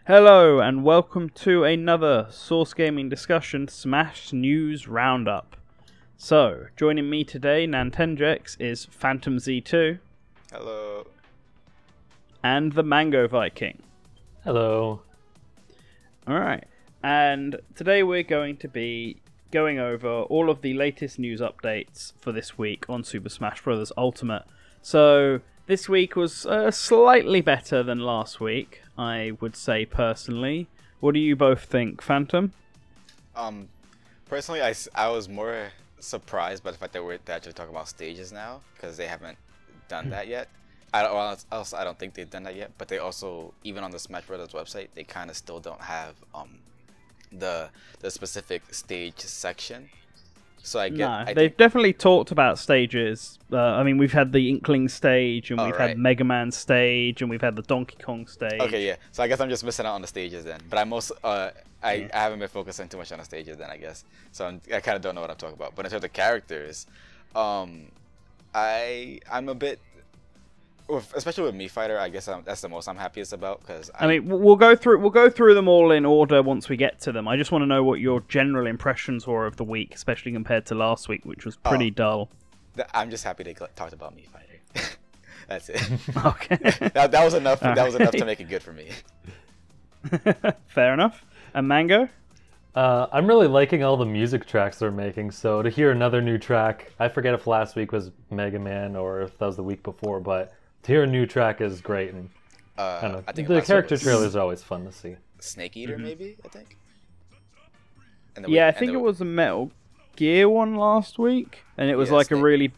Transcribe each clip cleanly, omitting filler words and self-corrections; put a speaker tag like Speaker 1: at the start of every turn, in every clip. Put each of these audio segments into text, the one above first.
Speaker 1: Hello and welcome to another Source Gaming Discussion Smash News Roundup. So, joining me today, NantenJex, is Phantom Z2.
Speaker 2: Hello.
Speaker 1: And TheMangoViking.
Speaker 3: Hello.
Speaker 1: Alright, and today we're going to be going over all of the latest news updates for this week on Super Smash Bros. Ultimate. So, this week was slightly better than last week, I would say personally. What do you both think, Phantom?
Speaker 2: Personally, I was more surprised by the fact that we're actually talking about stages now, because they haven't done that yet. I don't think they've done that yet, but they also, even on the Smash Bros. Website, they kind of still don't have the specific stage section. So they've
Speaker 1: definitely talked about stages. I mean, we've had the Inkling stage, and we've had Mega Man stage, and we've had the Donkey Kong stage.
Speaker 2: Okay, yeah. So I guess I'm just missing out on the stages then. But I haven't been focusing too much on the stages then, I guess. So I kind of don't know what I'm talking about. But in terms of characters, I'm a bit, especially with Mii Fighter, I guess that's the most I'm happiest about, because
Speaker 1: I mean, we'll go through them all in order once we get to them. I just want to know what your general impressions were of the week, especially compared to last week, which was pretty dull.
Speaker 2: I'm just happy they talked about Mii Fighter. That's it.
Speaker 1: Okay.
Speaker 2: that was enough. That was enough to make it good for me.
Speaker 1: Fair enough. And Mango?
Speaker 3: I'm really liking all the music tracks they're making, so to hear another new track, I forget if last week was Mega Man or if that was the week before, but to hear a new track is great, and I think the character trailers are always fun to see.
Speaker 2: Snake Eater, maybe, I think.
Speaker 1: I think it was a Metal Gear one last week, and it was like a really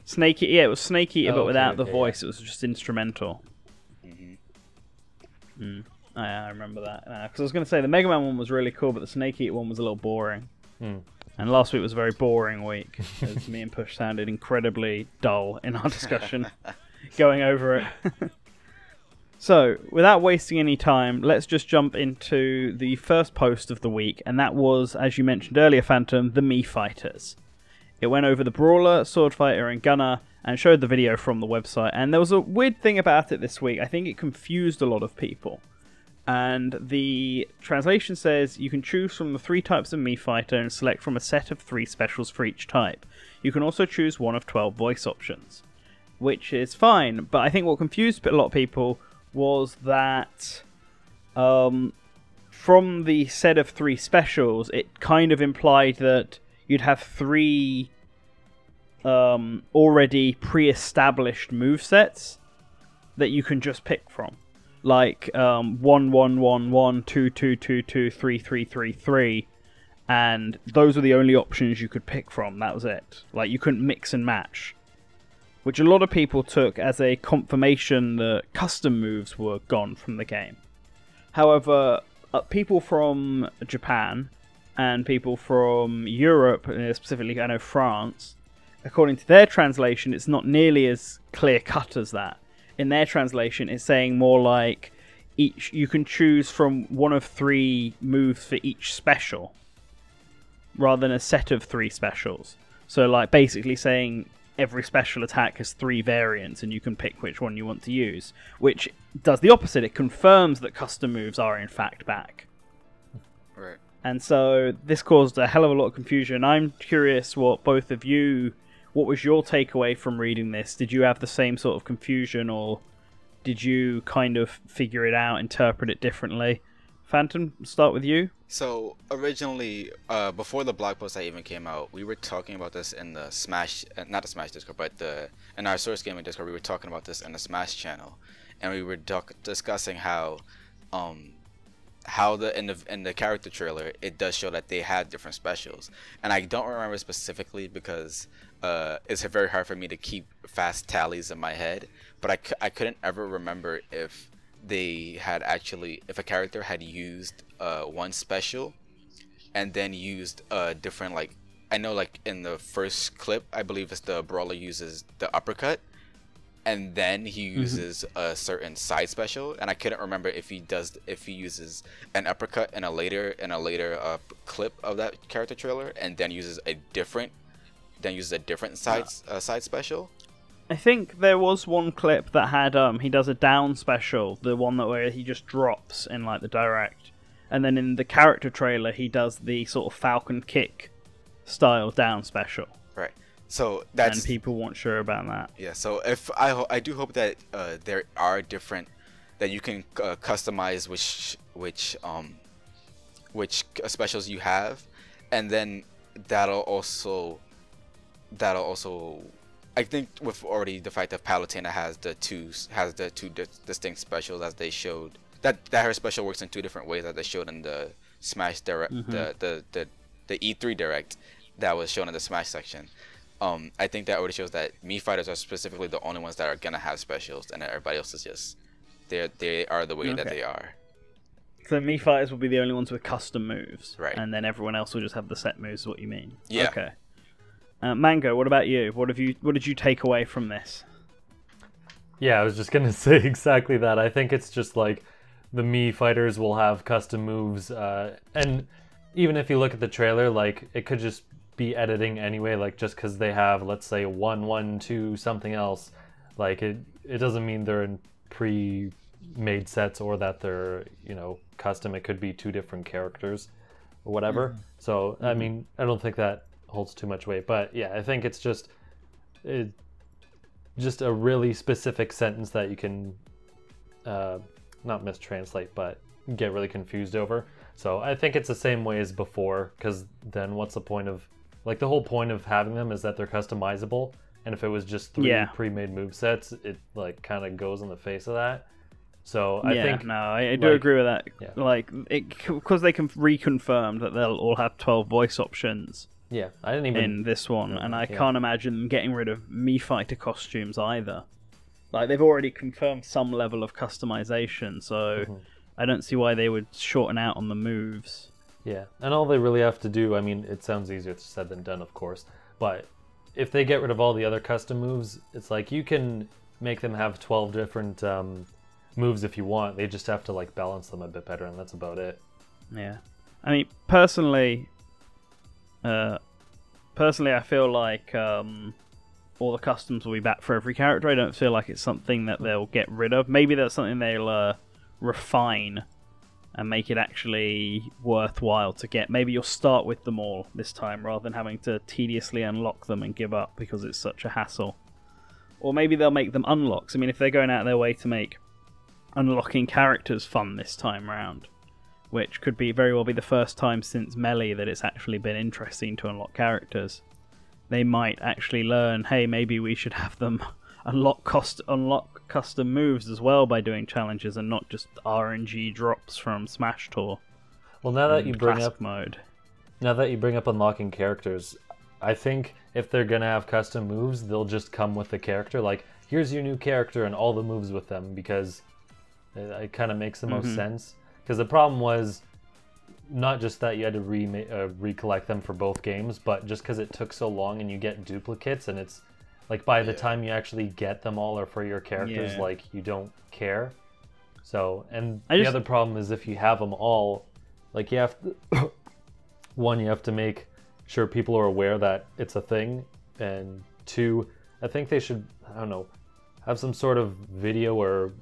Speaker 1: Snake Eater. Yeah, it was Snake Eater, but without the voice. It was just instrumental. I remember that, because I was going to say the Mega Man one was really cool, but the Snake Eater one was a little boring. And last week was a very boring week, as me and Push sounded incredibly dull in our discussion. Going over it. So, without wasting any time, let's just jump into the first post of the week, and that was, as you mentioned earlier, Phantom, the Mii Fighters. It went over the Brawler, Sword Fighter, and Gunner, and showed the video from the website. And there was a weird thing about it this week. I think it confused a lot of people. And the translation says, you can choose from the 3 types of Mii Fighter and select from a set of 3 specials for each type. You can also choose one of 12 voice options, which is fine, but I think what confused a lot of people was that from the set of 3 specials, it kind of implied that you'd have 3 already pre-established movesets that you can just pick from. Like 1, 1, 1, 1, 2, 2, 2, 2, 3, 3, 3, 3, and those were the only options you could pick from. That was it. Like, you couldn't mix and match, which a lot of people took as a confirmation that custom moves were gone from the game. However, people from Japan and people from Europe, specifically I know France, according to their translation, it's not nearly as clear-cut as that. In their translation, it's saying more like you can choose from one of 3 moves for each special, rather than a set of 3 specials. So, like, basically saying every special attack has 3 variants, and you can pick which one you want to use, which does the opposite. It confirms that custom moves are in fact back.
Speaker 2: Right.
Speaker 1: And so this caused a hell of a lot of confusion. I'm curious what both of you, what was your takeaway from reading this? Did you have the same sort of confusion, or did you kind of figure it out, interpret it differently? Phantom, start with you.
Speaker 2: So originally, before the blog post that even came out, we were talking about this in the Smash, not the Smash Discord, but in our Source Gaming Discord, we were talking about this in the Smash channel, and we were discussing how in the character trailer it does show that they had different specials, and I don't remember specifically because it's very hard for me to keep fast tallies in my head, but I couldn't ever remember if they had if a character had used one special and then used a different, like, I know, like in the first clip, I believe it's the Brawler uses the uppercut and then he uses a certain side special, and I couldn't remember if he uses an uppercut in a later clip of that character trailer and then uses a different then uses a different side special.
Speaker 1: I think there was one clip that had he does a down special, the one that where he just drops in like the direct, and then in the character trailer he does the sort of Falcon kick style down special.
Speaker 2: Right. So that's,
Speaker 1: and people weren't sure about that.
Speaker 2: Yeah. So if I do hope that there are different, that you can customize which specials you have, and then that'll also I think with already the fact that Palutena has the two distinct specials, as they showed that her special works in 2 different ways, as they showed in the Smash Direct, the E3 Direct that was shown in the Smash section. I think that already shows that Mii fighters are specifically the only ones that are gonna have specials, and everybody else is just they are the way that they are.
Speaker 1: So Mii fighters will be the only ones with custom moves,
Speaker 2: right? And
Speaker 1: then everyone else will just have the set moves. Is what you mean?
Speaker 2: Yeah.
Speaker 1: Okay. Mango, what about you? What did you take away from this?
Speaker 3: Yeah, I was just gonna say exactly that. I think it's just like the Mii fighters will have custom moves, and even if you look at the trailer, like it could just be editing anyway. Like just because they have, let's say, 1-1-2 something else, like it doesn't mean they're in pre-made sets or that they're custom. It could be 2 different characters or whatever. So I mean, I don't think that holds too much weight, but yeah, I think it's just a really specific sentence that you can not mistranslate, but get really confused over. So I think it's the same way as before, because then what's the point of, like, the whole point of having them is that they're customizable, and if it was just 3 pre-made movesets, it like kind of goes in the face of that. So I think
Speaker 1: I do agree with that. Yeah. Like, because they can reconfirm that they'll all have 12 voice options.
Speaker 3: Yeah, I didn't even
Speaker 1: in this one, and I can't imagine them getting rid of Mii fighter costumes either. Like, they've already confirmed some level of customization, so I don't see why they would shorten out on the moves.
Speaker 3: Yeah, and all they really have to do, I mean, it sounds easier said than done, of course, but if they get rid of all the other custom moves, it's like you can make them have 12 different moves if you want. They just have to like balance them a bit better, and that's about it.
Speaker 1: Yeah, I mean, personally, I feel like all the customs will be back for every character. I don't feel like it's something that they'll get rid of. Maybe that's something they'll refine and make it actually worthwhile to get. Maybe you'll start with them all this time rather than having to tediously unlock them and give up because it's such a hassle. Or maybe they'll make them unlocks. I mean, if they're going out of their way to make unlocking characters fun this time round, which could be very well be the first time since Melee that it's actually been interesting to unlock characters, they might actually learn, hey, maybe we should have them unlock custom moves as well by doing challenges and not just RNG drops from Smash Tour.
Speaker 3: Well, now that you bring up
Speaker 1: mode,
Speaker 3: now that you bring up unlocking characters, I think if they're gonna have custom moves, they'll just come with the character. Like, here's your new character and all the moves with them, because it kind of makes the most sense. Because the problem was not just that you had to recollect them for both games, but just because it took so long and you get duplicates, and it's like by the time you actually get them all or for your characters, like, you don't care. So, and the other problem is if you have them all, like, you have to one, you have to make sure people are aware that it's a thing, and 2, I think they should, I don't know, have some sort of video or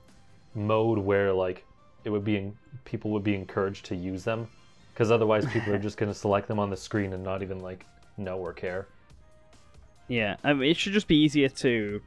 Speaker 3: mode where, like, it would be people would be encouraged to use them, because otherwise people are just going to select them on the screen and not even like know or care.
Speaker 1: Yeah, I mean, it should just be easier to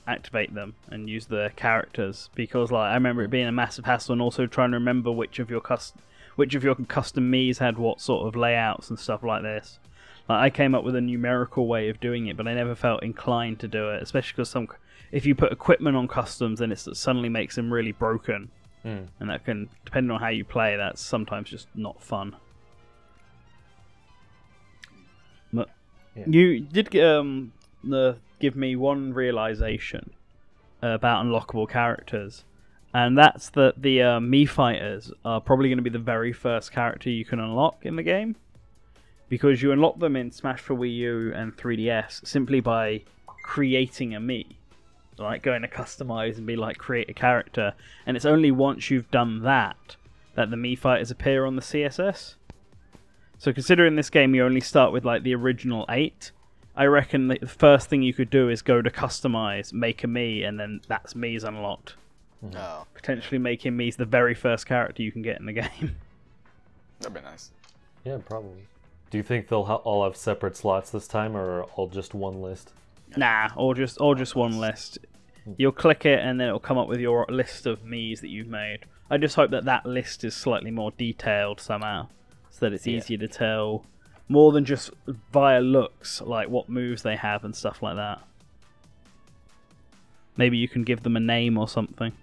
Speaker 1: activate them and use the characters, because like I remember it being a massive hassle, and also trying to remember which of your custom Miis had what sort of layouts and stuff like this. Like, I came up with a numerical way of doing it, but I never felt inclined to do it, especially because if you put equipment on customs, then it suddenly makes them really broken. And that can, depending on how you play, that's sometimes just not fun. But you did give me one realization about unlockable characters, and that's that the Mii fighters are probably going to be the very first character you can unlock in the game, because you unlock them in Smash for Wii U and 3DS simply by creating a Mii. Like, going to customize and be like, create a character, and it's only once you've done that the Mii fighters appear on the CSS. So considering this game you only start with like the original 8, I reckon the first thing you could do is go to customize, make a Mii, and then that's Mii's unlocked.
Speaker 2: Oh,
Speaker 1: Potentially making Mii's the very first character you can get in the game.
Speaker 2: that'd be nice.
Speaker 3: Yeah, probably. Do you think they'll all have separate slots this time, or all just one list?
Speaker 1: Nah, or just one list. You'll click it, and then it'll come up with your list of Mii's that you've made. I just hope that that list is slightly more detailed somehow, so that it's easier to tell, more than just via looks, like what moves they have and stuff like that. Maybe you can give them a name or something.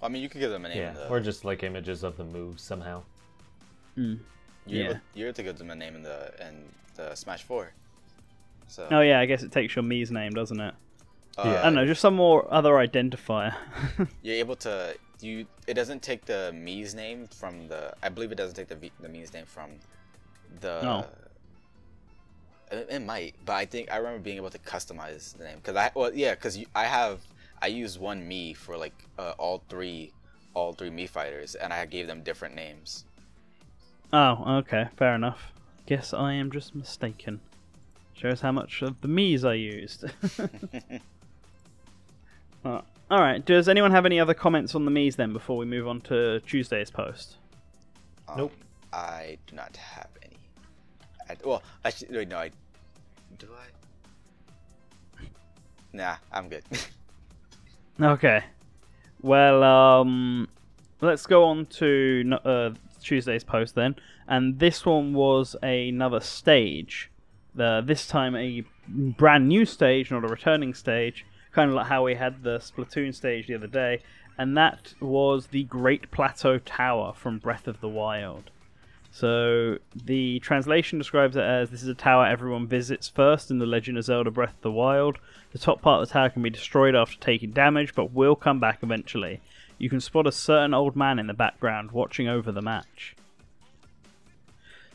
Speaker 2: I mean, you could give them a name.
Speaker 3: Yeah, or just like images of the moves somehow.
Speaker 2: You're able to give them a name in the Smash 4. So.
Speaker 1: Oh yeah, I guess it takes your Mii's name, doesn't it?
Speaker 3: Yeah.
Speaker 1: I don't know, just some more other identifier.
Speaker 2: You're able to. It doesn't take the Mii's name from the. I believe it doesn't take the Mii's name from the.
Speaker 1: No.
Speaker 2: It might, but I remember being able to customize the name because I used one Mii for like all three Mii fighters, and I gave them different names.
Speaker 1: Oh, okay, fair enough. Guess I am just mistaken. Shows how much of the Mii's I used. Alright, does anyone have any other comments on the Mii's then before we move on to Tuesday's post?
Speaker 3: Nope.
Speaker 2: I do not have any. Well, actually, wait, no, do I? Nah, I'm good.
Speaker 1: Okay. Well, let's go on to Tuesday's post then. And this one was another stage. This time a brand new stage, not a returning stage. Kind of like how we had the Splatoon stage the other day. And that was the Great Plateau Tower from Breath of the Wild. So the translation describes it as, this is a tower everyone visits first in The Legend of Zelda Breath of the Wild. The top part of the tower can be destroyed after taking damage, but will come back eventually. You can spot a certain old man in the background watching over the match.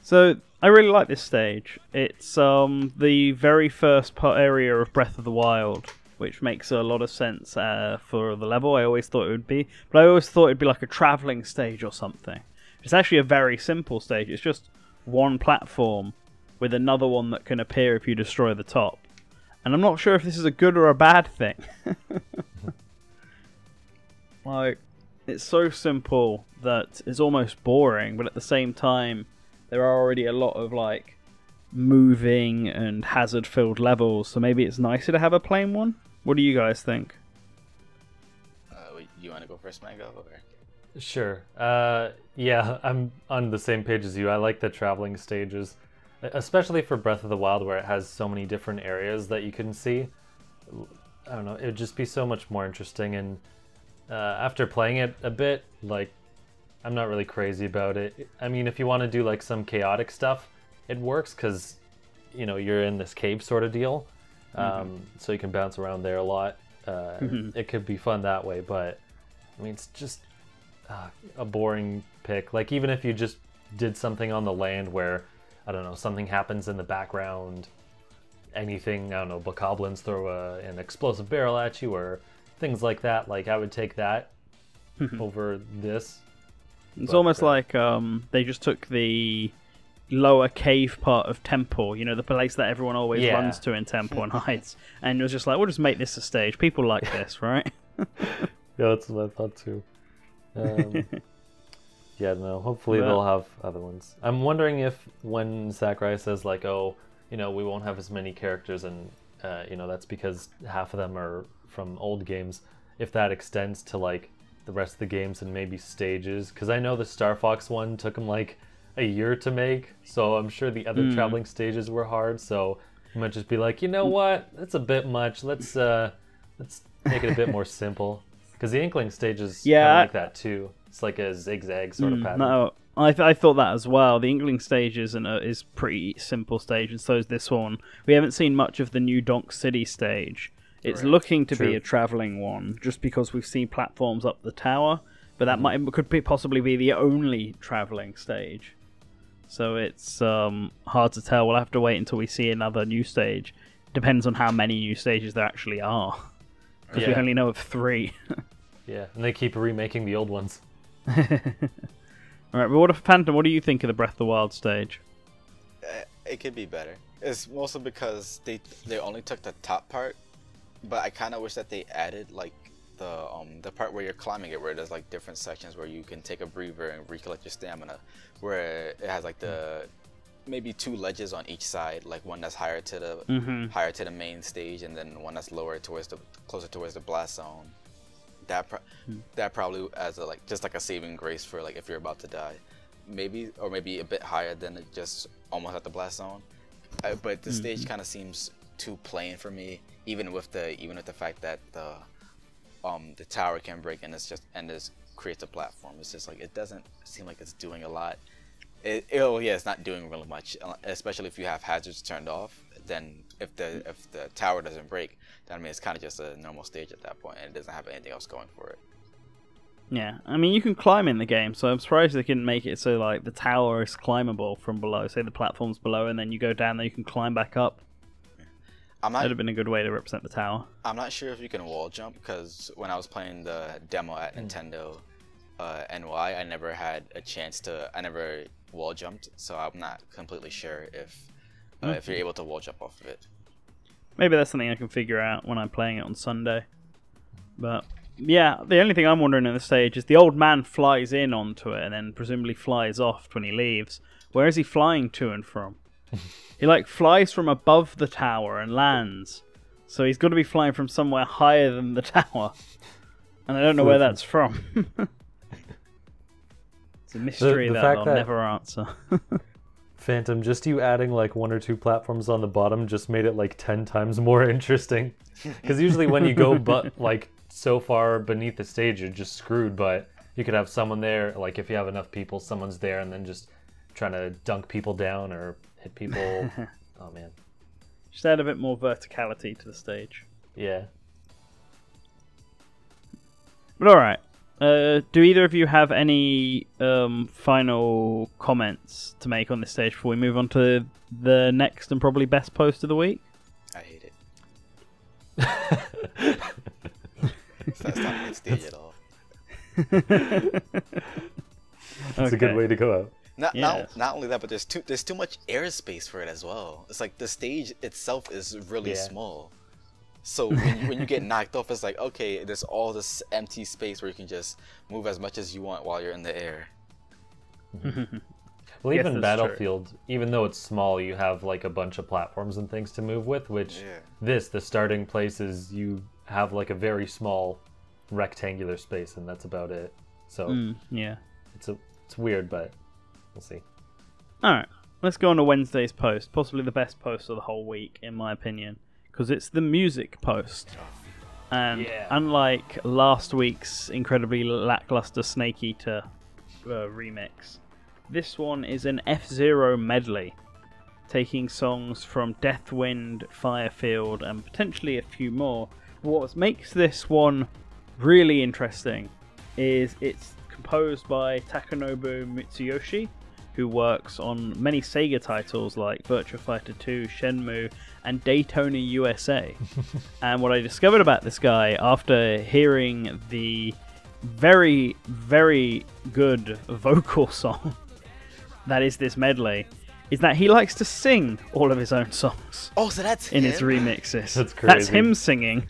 Speaker 1: So I really like this stage. It's the very first area of Breath of the Wild, which makes a lot of sense for the level. I always thought it would be, but I always thought it'd be like a traveling stage or something. It's actually a very simple stage. It's just one platform with another one that can appear if you destroy the top. And I'm not sure if this is a good or a bad thing. Like, it's so simple that it's almost boring, but at the same time, there are already a lot of, like, moving and hazard-filled levels, so maybe it's nicer to have a plain one? What do you guys think?
Speaker 2: You want to go first, Mango? Or?
Speaker 3: Sure. Yeah, I'm on the same page as you. I like the traveling stages, especially for Breath of the Wild, where it has so many different areas that you can see. I don't know, it would just be so much more interesting, and after playing it a bit, like, I'm not really crazy about it. I mean, if you want to do like some chaotic stuff, it works because, you know, you're in this cave sort of deal, so you can bounce around there a lot. It could be fun that way, but I mean, it's just a boring pick. Like, even if you just did something on the land where, I don't know, something happens in the background, anything, I don't know, bokoblins throw an explosive barrel at you or things like that, like, I would take that over this.
Speaker 1: It's almost like they just took the lower cave part of Temple, you know, the place that everyone always runs to in Temple and hides, and it was just like, we'll just make this a stage. People like this, right?
Speaker 3: Yeah, that's what I thought too. Yeah, no, hopefully they'll have other ones. I'm wondering if when Sakurai says like, oh, you know, we won't have as many characters, and you know, that's because half of them are from old games, if that extends to like the rest of the games and maybe stages, because I know the Star Fox one took them like a year to make, so I'm sure the other traveling stages were hard, so you might just be like, you know what, that's a bit much, let's make it a bit more simple. Because the Inkling stage is kind of like that too. It's like a zigzag sort of pattern.
Speaker 1: No, I thought that as well. The Inkling stage is pretty simple stage, and so is this one. We haven't seen much of the new Donk City stage. It's looking to be a traveling one, just because we've seen platforms up the tower, but that could possibly be the only traveling stage. So it's hard to tell. We'll have to wait until we see another new stage. Depends on how many new stages there actually are. Because we only know of 3.
Speaker 3: Yeah, and they keep remaking the old ones.
Speaker 1: Alright, but Phantom, what do you think of the Breath of the Wild stage?
Speaker 2: It could be better. It's mostly because they only took the top part, but I kind of wish that they added like the part where you're climbing it, where there's like different sections where you can take a breather and recollect your stamina, where it has like the maybe 2 ledges on each side, like one that's higher to the main stage, and then one that's lower towards closer towards the blast zone. That probably as a like just like a saving grace for like if you're about to die, maybe, or maybe a bit higher than just almost at the blast zone. But the stage kind of seems too plain for me, even with the fact that the tower can break and this creates a platform. It's just like it doesn't seem like it's doing a lot. It's not doing really much, especially if you have hazards turned off. Then if the tower doesn't break, then I mean it's kind of just a normal stage at that point, and it doesn't have anything else going for it.
Speaker 1: Yeah, I mean you can climb in the game, so I'm surprised they couldn't make it so like the tower is climbable from below. Say the platform's below, and then you go down there, you can climb back up. That'd have been a good way to represent the tower.
Speaker 2: I'm not sure if you can wall jump, because when I was playing the demo at Nintendo NY, I never had a chance to. I never wall jumped, so I'm not completely sure if you're able to wall jump off of it.
Speaker 1: Maybe that's something I can figure out when I'm playing it on Sunday. But yeah, the only thing I'm wondering in this stage is the old man flies in onto it and then presumably flies off when he leaves. Where is he flying to and from? He like flies from above the tower and lands. So he's got to be flying from somewhere higher than the tower. And I don't know where that's from. It's a mystery that I'll never answer.
Speaker 3: Phantom, just you adding like 1 or 2 platforms on the bottom just made it like 10 times more interesting. Because usually when you go like so far beneath the stage, you're just screwed. But you could have someone there, like if you have enough people, someone's there and then just trying to dunk people down or hit people. Oh man.
Speaker 1: Just add a bit more verticality to the stage.
Speaker 3: Yeah.
Speaker 1: But alright. Do either of you have any final comments to make on this stage before we move on to the next and probably best post of the week?
Speaker 2: I hate it. That's not a good stage at all.
Speaker 3: That's a good way to go out.
Speaker 2: Not only that, but there's too much airspace for it as well. It's like the stage itself is really small. So when you get knocked off, it's like, okay, there's all this empty space where you can just move as much as you want while you're in the air.
Speaker 3: Well, even Battlefield, even though it's small, you have like a bunch of platforms and things to move with, which the starting place is you have like a very small rectangular space, and that's about it. So it's weird, but we'll see.
Speaker 1: Alright, let's go on to Wednesday's post, possibly the best post of the whole week, in my opinion. Because it's the music post. And unlike last week's incredibly lackluster Snake Eater remix, this one is an F-Zero medley, taking songs from Deathwind, Firefield, and potentially a few more. What makes this one really interesting is it's composed by Takanobu Mitsuyoshi, who works on many Sega titles like Virtua Fighter 2, Shenmue, and Daytona USA. And what I discovered about this guy after hearing the very, very good vocal song that is this medley is that he likes to sing all of his own songs.
Speaker 2: Oh, so that's
Speaker 1: in
Speaker 2: him?
Speaker 1: his remixes.
Speaker 3: That's crazy.
Speaker 1: That's him singing.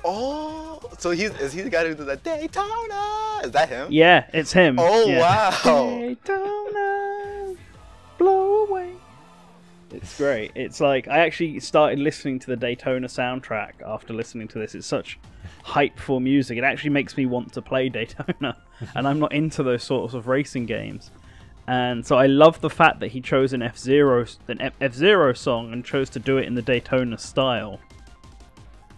Speaker 2: Oh, so is he the guy who does that Daytona? Is that him?
Speaker 1: Yeah, it's him.
Speaker 2: Oh,
Speaker 1: yeah.
Speaker 2: wow.
Speaker 1: Daytona, blow away. It's great. It's like, I actually started listening to the Daytona soundtrack after listening to this. It's such hypeful music. It actually makes me want to play Daytona. And I'm not into those sorts of racing games. And so I love the fact that he chose an F-Zero song and chose to do it in the Daytona style.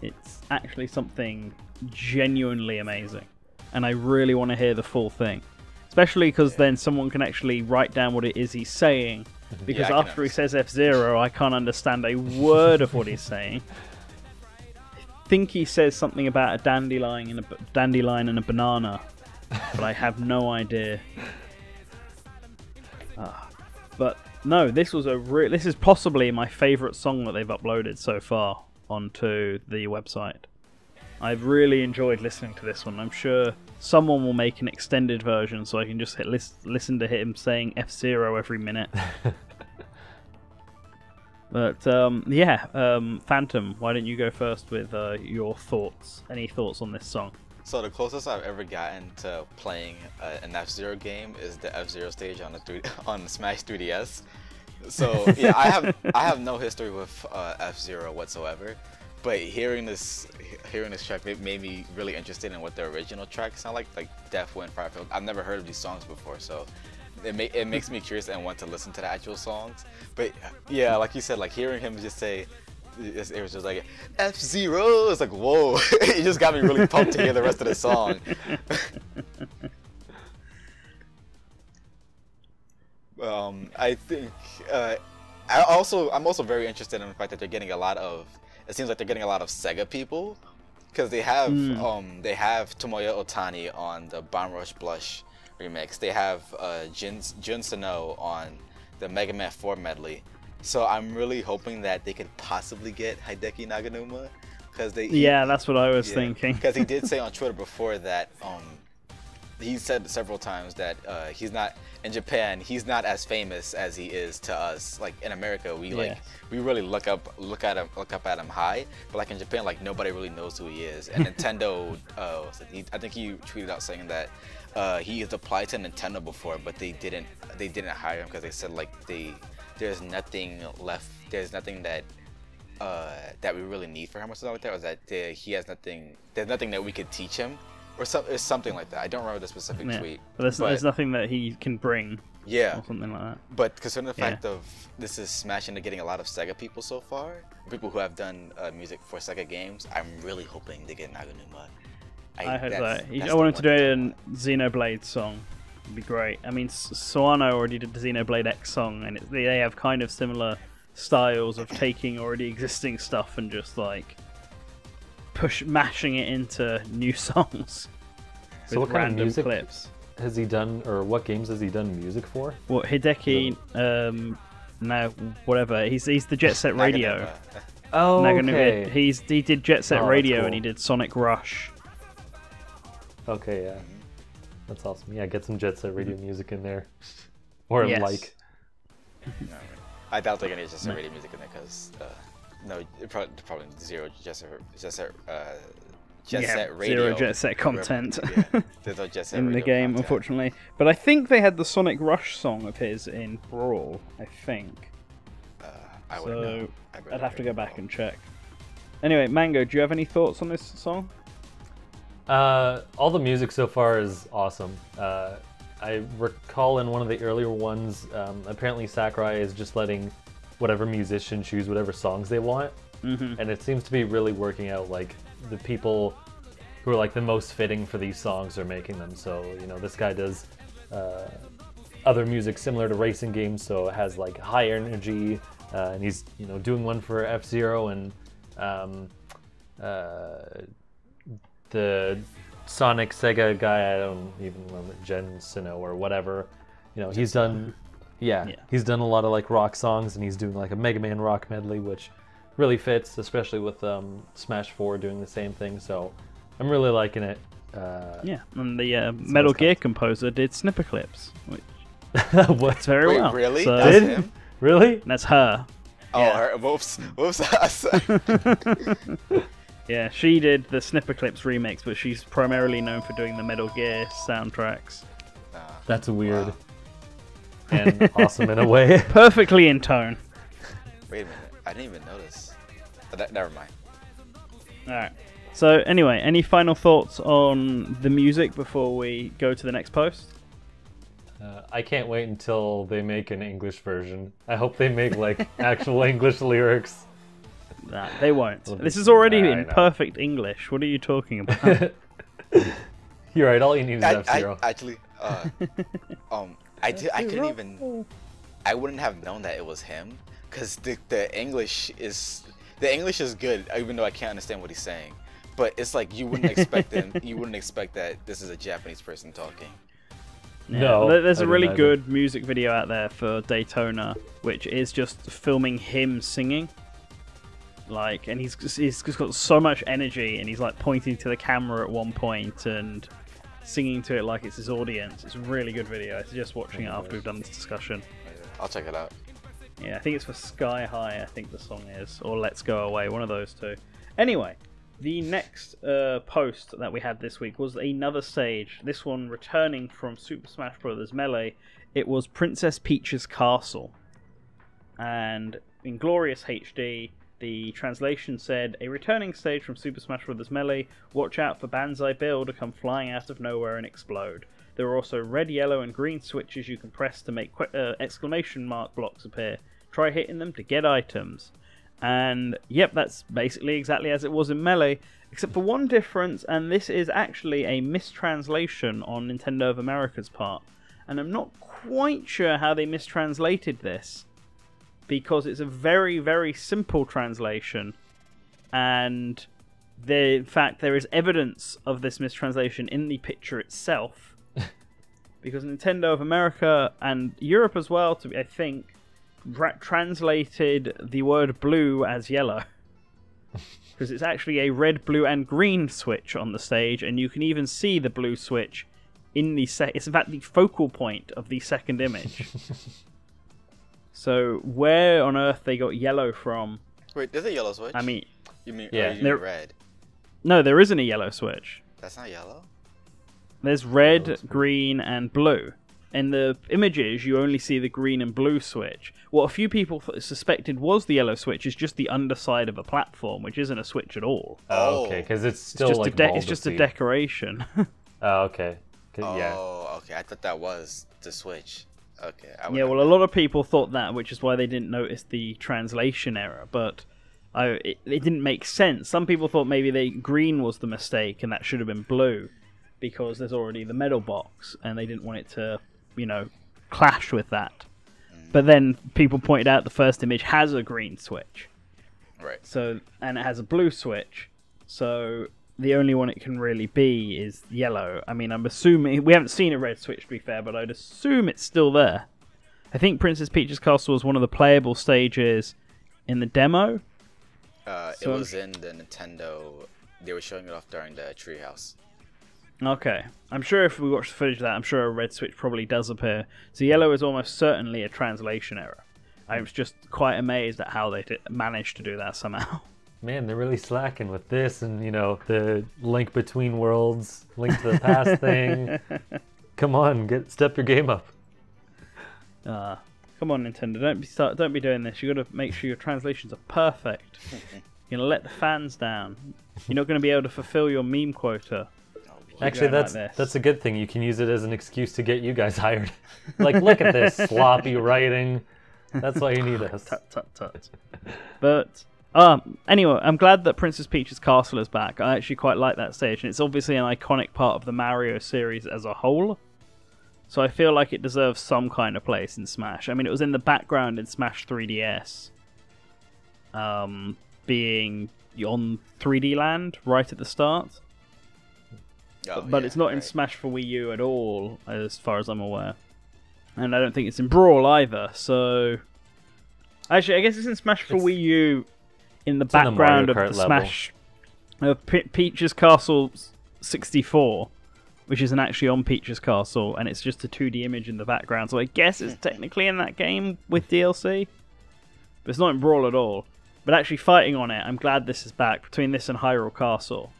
Speaker 1: It's actually something genuinely amazing. And I really want to hear the full thing. Especially because then someone can actually write down what it is he's saying. Because after he says F-Zero, I can't understand a word of what he's saying. I think he says something about a dandelion and a banana. But I have no idea. But no, this is possibly my favourite song that they've uploaded so far onto the website. I've really enjoyed listening to this one. I'm sure someone will make an extended version so I can just listen to him saying F-Zero every minute. But yeah, Phantom, why don't you go first with your thoughts? Any thoughts on this song?
Speaker 2: So the closest I've ever gotten to playing an F-Zero game is the F-Zero stage on the Smash 3DS. So yeah, I have no history with F-Zero whatsoever, but hearing this track made me really interested in what the original track sounded like Death Wind Firefield. I've never heard of these songs before, so it makes me curious and want to listen to the actual songs. But yeah, like you said, like hearing him just say. It was just like F-Zero. It's like whoa! It just got me really pumped to hear the rest of the song. I think I'm also very interested in the fact that they're getting a lot of. It seems like they're getting a lot of Sega people because they have Tomoya Otani on the Bomb Rush Blush remix. They have Jun Sano on the Mega Man 4 medley. So I'm really hoping that they could possibly get Hideki Naganuma, because
Speaker 1: that's what I was thinking.
Speaker 2: Because he did say on Twitter before that he said several times that he's not in Japan. He's not as famous as he is to us. Like in America, we really look up at him high, but like in Japan, like nobody really knows who he is. And Nintendo, I think he tweeted out saying that he has applied to Nintendo before, but they didn't hire him because they said like there's nothing left. There's nothing that we really need for him or something like that. Or that he has nothing. There's nothing that we could teach him, or something like that. I don't remember the specific tweet.
Speaker 1: But there's nothing that he can bring.
Speaker 2: Yeah.
Speaker 1: Or something like that.
Speaker 2: But considering the fact of this is Smash into getting a lot of Sega people so far, people who have done music for Sega games, I'm really hoping they get Naganuma.
Speaker 1: I hope that. I want him to do a Xenoblade song. It'd be great. I mean, Sawano already did the Xenoblade X song, and they have kind of similar styles of taking already existing stuff and just like mashing it into new songs.
Speaker 3: So what kind of music
Speaker 1: clips
Speaker 3: has he done, or what games has he done music for?
Speaker 1: Well, Hideki, now whatever. He's the Jet Set Radio.
Speaker 3: Oh, okay.
Speaker 1: He did Jet Set Radio,
Speaker 3: cool.
Speaker 1: and he did Sonic Rush.
Speaker 3: Okay, yeah. That's awesome. Yeah, get some Jet Set Radio music in there. Or like.
Speaker 2: No, I doubt they're going to get Jet Set Radio music in there because, no, probably zero Jet Set Radio.
Speaker 1: Zero Jet Set content
Speaker 2: There's no Jet Set
Speaker 1: in the game,
Speaker 2: content.
Speaker 1: Unfortunately. But I think they had the Sonic Rush song of his in Brawl, I think.
Speaker 2: I wouldn't know.
Speaker 1: I'd have to go back and check. Anyway, Mango, do you have any thoughts on this song?
Speaker 3: All the music so far is awesome. I recall in one of the earlier ones, apparently Sakurai is just letting whatever musician choose whatever songs they want, and it seems to be really working out. Like the people who are like the most fitting for these songs are making them. So this guy does other music similar to racing games, so it has like high energy, and he's doing one for F-Zero and the Sonic Sega guy, I don't even remember, Gen Sino or whatever. He's done he's done a lot of like rock songs, and he's doing like a Mega Man rock medley, which really fits, especially with Smash 4 doing the same thing. So I'm really liking it.
Speaker 1: And the Metal Gear composer did snipper clips, which
Speaker 3: works
Speaker 1: very well.
Speaker 2: Really?
Speaker 1: So,
Speaker 2: That's him?
Speaker 3: Really?
Speaker 1: That's her.
Speaker 2: Oh, her. Whoops.
Speaker 1: Yeah, she did the Snipper Clips remix, but she's primarily known for doing the Metal Gear soundtracks.
Speaker 3: That's weird. Wow. And awesome in a way.
Speaker 1: Perfectly in tone.
Speaker 2: Wait a minute. I didn't even notice. Never mind.
Speaker 1: Alright. So, anyway, any final thoughts on the music before we go to the next post?
Speaker 3: I can't wait until they make an English version. I hope they make like actual English lyrics.
Speaker 1: Nah, they won't. This is already in perfect English. What are you talking about?
Speaker 3: You're right. All you need is F-Zero.
Speaker 2: Actually, I couldn't even. I wouldn't have known that it was him because the English is good, even though I can't understand what he's saying. But it's like you wouldn't expect him. You wouldn't expect that this is a Japanese person talking.
Speaker 1: Yeah,
Speaker 3: no,
Speaker 1: there's a really good music video out there for Daytona, which is just filming him singing. Like, and he's just got so much energy, and he's like pointing to the camera at one point and singing to it like it's his audience. It's a really good video. I suggest watching it after we've done this discussion.
Speaker 2: I'll check it out.
Speaker 1: Yeah, I think it's for Sky High, I think the song is. Or Let's Go Away, one of those two. Anyway, the next post that we had this week was another stage. This one returning from Super Smash Bros. Melee. It was Princess Peach's Castle. And in glorious HD, the translation said, a returning stage from Super Smash Bros. Melee. Watch out for Banzai Bill to come flying out of nowhere and explode. There are also red, yellow, and green switches you can press to make exclamation mark blocks appear. Try hitting them to get items. And yep, that's basically exactly as it was in Melee, except for one difference, and this is actually a mistranslation on Nintendo of America's part. And I'm not quite sure how they mistranslated this, because it's a very, very simple translation, and in fact there is evidence of this mistranslation in the picture itself. Because Nintendo of America and Europe as well, I think, translated the word blue as yellow. Because it's actually a red, blue, and green switch on the stage, and you can even see the blue switch in the it's in fact the focal point of the second image. So where on earth they got yellow from?
Speaker 2: Wait, there's a yellow switch?
Speaker 1: I mean,
Speaker 2: you mean red?
Speaker 1: No, there isn't a yellow switch.
Speaker 2: That's not yellow?
Speaker 1: There's red, green, and blue. In the images, you only see the green and blue switch. What a few people suspected was the yellow switch is just the underside of a platform, which isn't a switch at all.
Speaker 3: Oh, okay, because it's still
Speaker 1: it's just a decoration.
Speaker 3: Oh, okay. Yeah.
Speaker 2: Oh, okay. I thought that was the switch. Okay.
Speaker 1: Yeah, well, a lot of people thought that, which is why they didn't notice the translation error. But it didn't make sense. Some people thought maybe green was the mistake and that should have been blue, because there's already the medal box, and they didn't want it to, clash with that. But then people pointed out the first image has a green switch.
Speaker 2: Right.
Speaker 1: So, and it has a blue switch. So the only one it can really be is yellow. I mean, I'm assuming... We haven't seen a red switch, to be fair, but I'd assume it's still there. I think Princess Peach's Castle was one of the playable stages in the demo.
Speaker 2: It was in the Nintendo... They were showing it off during the Treehouse.
Speaker 1: Okay. I'm sure if we watch the footage of that, I'm sure a red switch probably does appear. So yellow is almost certainly a translation error. I was just quite amazed at how they managed to do that somehow.
Speaker 3: Man, they're really slacking with this, and the link between worlds, link to the past thing. Come on, step your game up.
Speaker 1: Come on, Nintendo, don't be doing this. You got to make sure your translations are perfect. You're gonna let the fans down. You're not gonna be able to fulfill your meme quota.
Speaker 3: Actually, that's a good thing. You can use it as an excuse to get you guys hired. Like, look at this sloppy writing. That's why you need us.
Speaker 1: Tut. But anyway, I'm glad that Princess Peach's Castle is back. I actually quite like that stage, and it's obviously an iconic part of the Mario series as a whole. So I feel like it deserves some kind of place in Smash. I mean, it was in the background in Smash 3DS, being on 3D Land right at the start. But it's not in Smash for Wii U at all, as far as I'm aware. And I don't think it's in Brawl either, so... Actually, I guess it's in Smash for Wii U in the background of the Smash... Peach's Castle 64, which isn't actually on Peach's Castle, and it's just a 2D image in the background, so I guess it's technically in that game with DLC. But it's not in Brawl at all. But actually fighting on it, I'm glad this is back, between this and Hyrule Castle.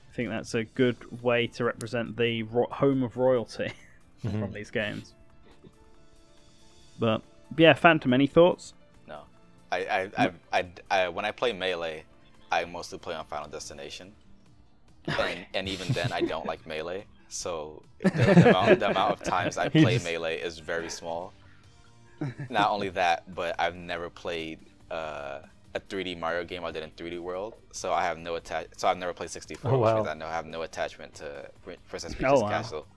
Speaker 1: I think that's a good way to represent the home of royalty from these games. But yeah, Phantom, any thoughts?
Speaker 2: No, when I play Melee, I mostly play on Final Destination, and even then I don't like Melee. So the amount of times I play Melee is very small. Not only that, but I've never played a 3D Mario game other than 3D World, so I have no So I've never played 64, which means I have no attachment to Princess Peach's Castle.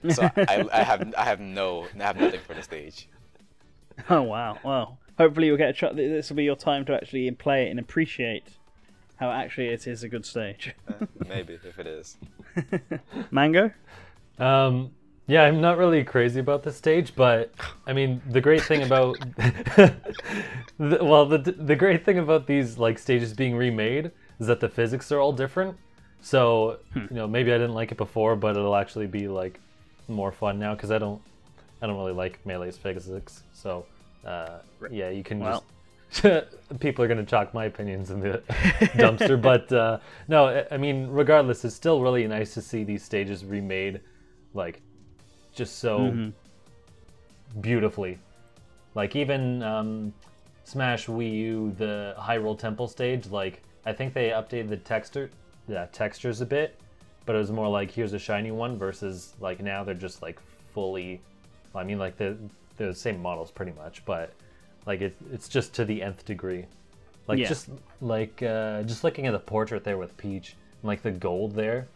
Speaker 2: So I have nothing for the stage.
Speaker 1: Oh wow! Well, hopefully you'll get a shot. This will be your time to actually play it and appreciate how actually it is a good stage.
Speaker 3: Maybe if it is.
Speaker 1: Mango?
Speaker 3: Yeah, I'm not really crazy about this stage, but I mean, the great thing about the great thing about these like stages being remade is that the physics are all different. So maybe I didn't like it before, but it'll actually be like more fun now because I don't really like Melee's physics. So yeah, you can just... People are going to chalk my opinions in the dumpster, but no, I mean, regardless, it's still really nice to see these stages remade, like, just so beautifully. Like, even Smash Wii U, the Hyrule Temple stage, like, I think they updated the textures a bit, but it was more like, here's a shiny one, versus, like, now they're just, like, fully, I mean, like, they're the same models pretty much, but like it's just to the nth degree. Like just looking at the portrait there with Peach and like the gold there,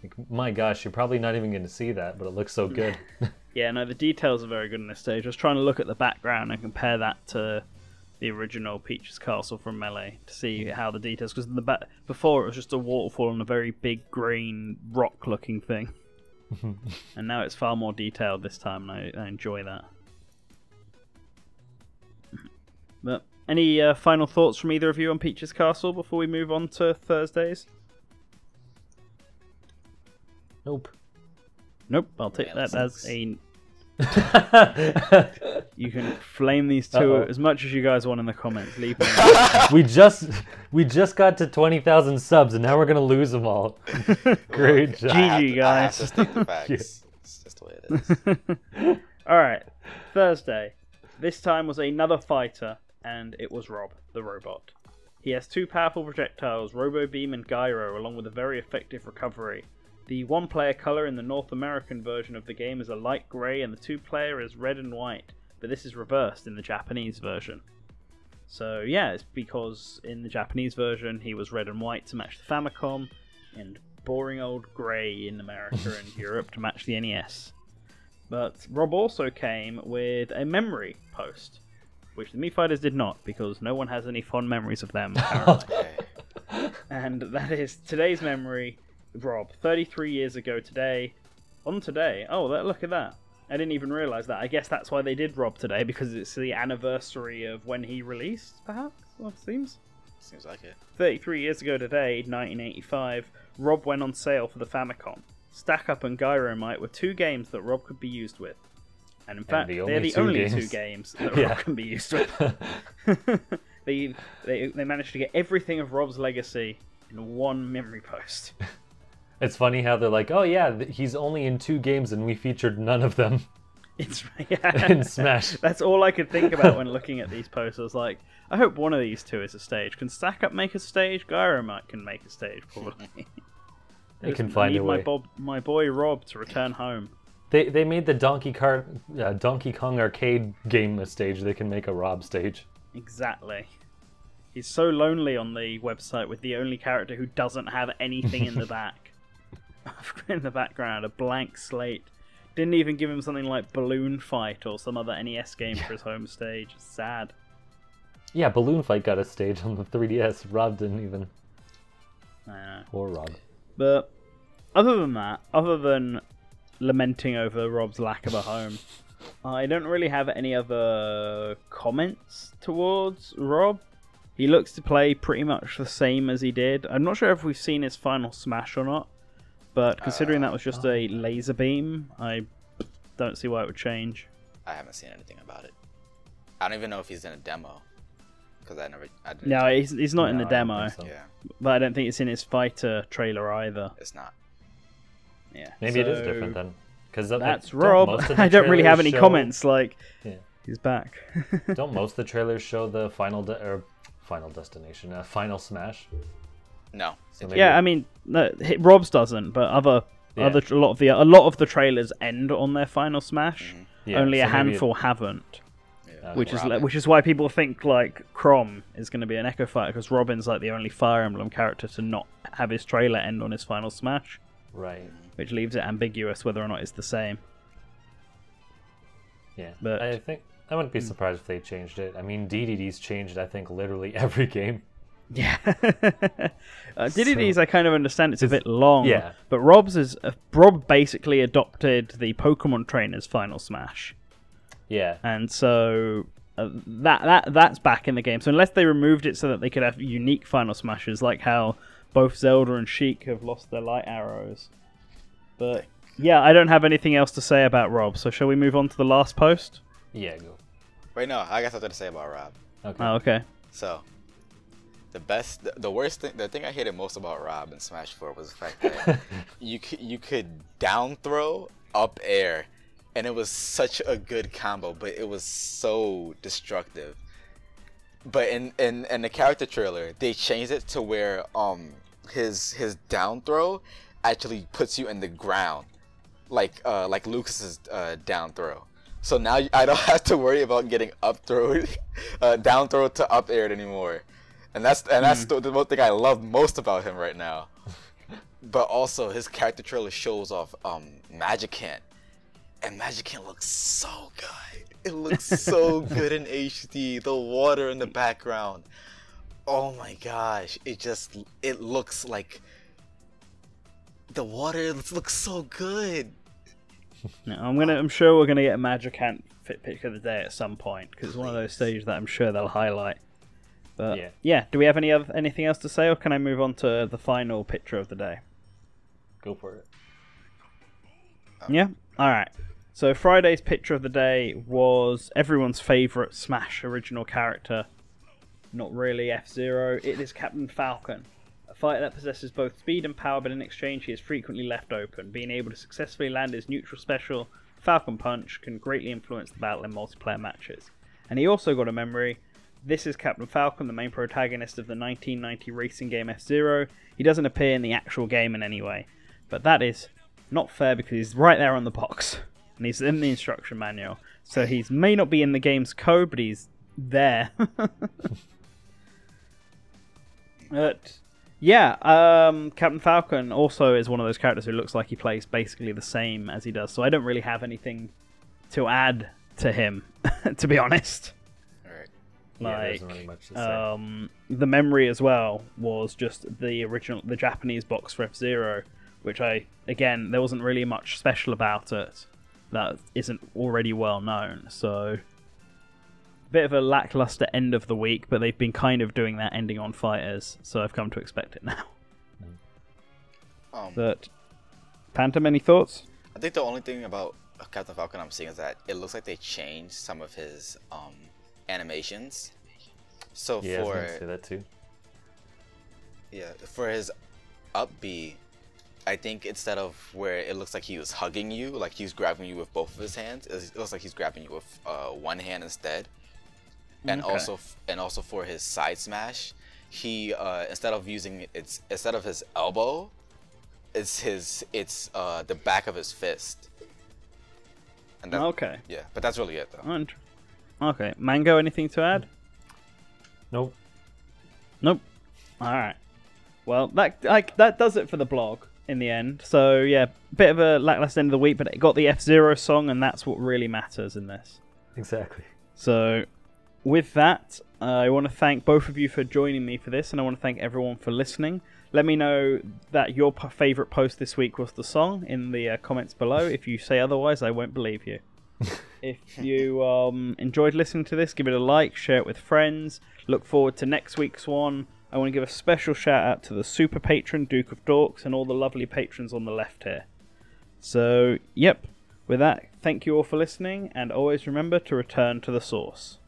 Speaker 3: like, my gosh, you're probably not even going to see that, but it looks so good.
Speaker 1: Yeah, no, the details are very good in this stage. I was trying to look at the background and compare that to the original Peach's Castle from Melee to see how the details, because in the before it was just a waterfall and a very big green rock looking thing. And now it's far more detailed this time, and I enjoy that. But any final thoughts from either of you on Peach's Castle before we move on to Thursdays?
Speaker 3: Nope.
Speaker 1: I'll take that as a... You can flame these two as much as you guys want in the comments. Leave them.
Speaker 3: we just got to 20,000 subs, and now we're gonna lose them all. Great job.
Speaker 1: GG, guys.
Speaker 2: I have to state the facts. It's just the way it is.
Speaker 1: All right, Thursday. This time was another fighter, and it was Rob, the robot. He has two powerful projectiles, Robo Beam and Gyro, along with a very effective recovery. The one-player colour in the North American version of the game is a light grey, and the two-player is red and white, but this is reversed in the Japanese version. So yeah, it's because in the Japanese version he was red and white to match the Famicom, and boring old grey in America and Europe to match the NES. But Rob also came with a memory post, which the Mii Fighters did not, because no one has any fond memories of them, apparently. And that is today's memory, Rob, 33 years ago today. On today. Oh, look at that. I didn't even realise that. I guess that's why they did Rob today, because it's the anniversary of when he released, perhaps? Well, it seems.
Speaker 2: Seems like it.
Speaker 1: 33 years ago today, 1985, Rob went on sale for the Famicom. Stack Up and Gyromite were two games that Rob could be used with. And in fact, they're the only two games that Rob can be used with. They managed to get everything of Rob's legacy in one memory post.
Speaker 3: It's funny how they're like, oh yeah, he's only in 2 games and we featured none of them in Smash.
Speaker 1: That's all I could think about when looking at these posts. I was like, I hope one of these two is a stage. Can Stack Up make a stage? Gyromite can make a stage, probably.
Speaker 3: They can find a way.
Speaker 1: My boy Rob to return home.
Speaker 3: They made the Donkey Kong arcade game a stage. They can make a Rob stage.
Speaker 1: Exactly. He's so lonely on the website with the only character who doesn't have anything in the back. In the background, a blank slate. Didn't even give him something like Balloon Fight or some other NES game for his home stage. It's sad.
Speaker 3: Yeah, Balloon Fight got a stage on the 3DS. Rob didn't even.
Speaker 1: I know.
Speaker 3: Poor Rob.
Speaker 1: But other than that, other than lamenting over Rob's lack of a home, I don't really have any other comments towards Rob. He looks to play pretty much the same as he did. I'm not sure if we've seen his final Smash or not, but considering that was just a laser beam, I don't see why it would change.
Speaker 2: I haven't seen anything about it. I don't even know if he's in a demo, because I didn't.
Speaker 1: No, he's not in the demo.
Speaker 3: So.
Speaker 2: Yeah.
Speaker 1: But I don't think it's in his fighter trailer either.
Speaker 2: It's not.
Speaker 1: Yeah.
Speaker 3: Maybe it is different then. Because
Speaker 1: that's Rob. I don't really have any comments. Like, he's back.
Speaker 3: Don't most of the trailers show the final destination, final Smash?
Speaker 2: No.
Speaker 3: So
Speaker 1: I mean, no, Rob's doesn't, but a lot of the trailers end on their final Smash.
Speaker 3: Yeah,
Speaker 1: Only a handful haven't.
Speaker 2: Yeah.
Speaker 1: Which is why people think like Chrom is going to be an Echo Fighter, because Robin's like the only Fire Emblem character to not have his trailer end on his final Smash.
Speaker 3: Right.
Speaker 1: Which leaves it ambiguous whether or not it's the same.
Speaker 3: Yeah,
Speaker 1: but
Speaker 3: I think I wouldn't be surprised if they changed it. I mean, DDD's changed, I think, literally every game.
Speaker 1: Yeah. DDD's, I kind of understand it's a bit long.
Speaker 3: Yeah.
Speaker 1: But Rob's is Rob basically adopted the Pokemon Trainer's final Smash.
Speaker 3: Yeah.
Speaker 1: And so that's back in the game. So unless they removed it so that they could have unique final Smashes, like how both Zelda and Sheik have lost their light arrows. But yeah, I don't have anything else to say about Rob. So shall we move on to the last post?
Speaker 3: Yeah, go.
Speaker 2: Wait, no, I got something to say about Rob.
Speaker 3: Okay.
Speaker 1: Oh, okay.
Speaker 2: So, the worst thing, the thing I hated most about Rob in Smash 4 was the fact that you could down throw up air, and it was such a good combo, but it was so destructive. But in the character trailer, they changed it to where his down throw actually puts you in the ground, like Lucas's down throw. So now I don't have to worry about getting up throw, down throw to up aired anymore, and that's the one thing I love most about him right now. But also his character trailer shows off Magicant, and Magicant looks so good. It looks so good in HD. The water in the background. Oh my gosh! It looks like the water looks so good.
Speaker 1: No, I'm sure we're gonna get a Magicant pick of the day at some point because it's one of those stages that I'm sure they'll highlight. But yeah, do we have anything else to say, or can I move on to the final picture of the day?
Speaker 3: Go for it.
Speaker 1: Yeah. All right. So Friday's picture of the day was everyone's favourite Smash original character. Not really F-Zero. It is Captain Falcon. A fighter that possesses both speed and power, but in exchange he is frequently left open. Being able to successfully land his neutral special, Falcon Punch, can greatly influence the battle in multiplayer matches. And he also got a memory. This is Captain Falcon, the main protagonist of the 1990 racing game F-Zero. He doesn't appear in the actual game in any way. But that is not fair because he's right there on the box. And he's in the instruction manual. So he may not be in the game's code, but he's there. But yeah, Captain Falcon also is one of those characters who looks like he plays basically the same as he does. So I don't really have anything to add to him, to be honest.
Speaker 2: Alright.
Speaker 3: There's not really much to say.
Speaker 1: The memory as well was just the Japanese box for F-Zero, which there wasn't really much special about it that isn't already well known. So a bit of a lackluster end of the week, but they've been kind of doing that ending on fighters, so I've come to expect it now. But Phantom, any thoughts?
Speaker 2: I think the only thing about Captain Falcon I'm seeing is that it looks like they changed some of his animations. So
Speaker 3: I was gonna say that too.
Speaker 2: Yeah, for his up B, I think instead of where it looks like he was hugging you, like he's grabbing you with both of his hands, it looks like he's grabbing you with one hand instead. And also for his side smash, he instead of his elbow, it's the back of his fist. And
Speaker 1: Okay.
Speaker 2: Yeah, but that's really it though.
Speaker 1: Okay, Mango, anything to add?
Speaker 3: Nope.
Speaker 1: All right. Well, that does it for the blog in the end. So yeah, bit of a lackluster end of the week, but it got the F-Zero song, and that's what really matters in this.
Speaker 3: Exactly.
Speaker 1: So with that, I want to thank both of you for joining me for this, and I want to thank everyone for listening. Let me know that your favourite post this week was the song in the comments below. If you say otherwise, I won't believe you. If you enjoyed listening to this, give it a like, share it with friends. Look forward to next week's one. I want to give a special shout out to the super patron, Duke of Dorks, and all the lovely patrons on the left here. So, yep, with that, thank you all for listening, and always remember to return to the source.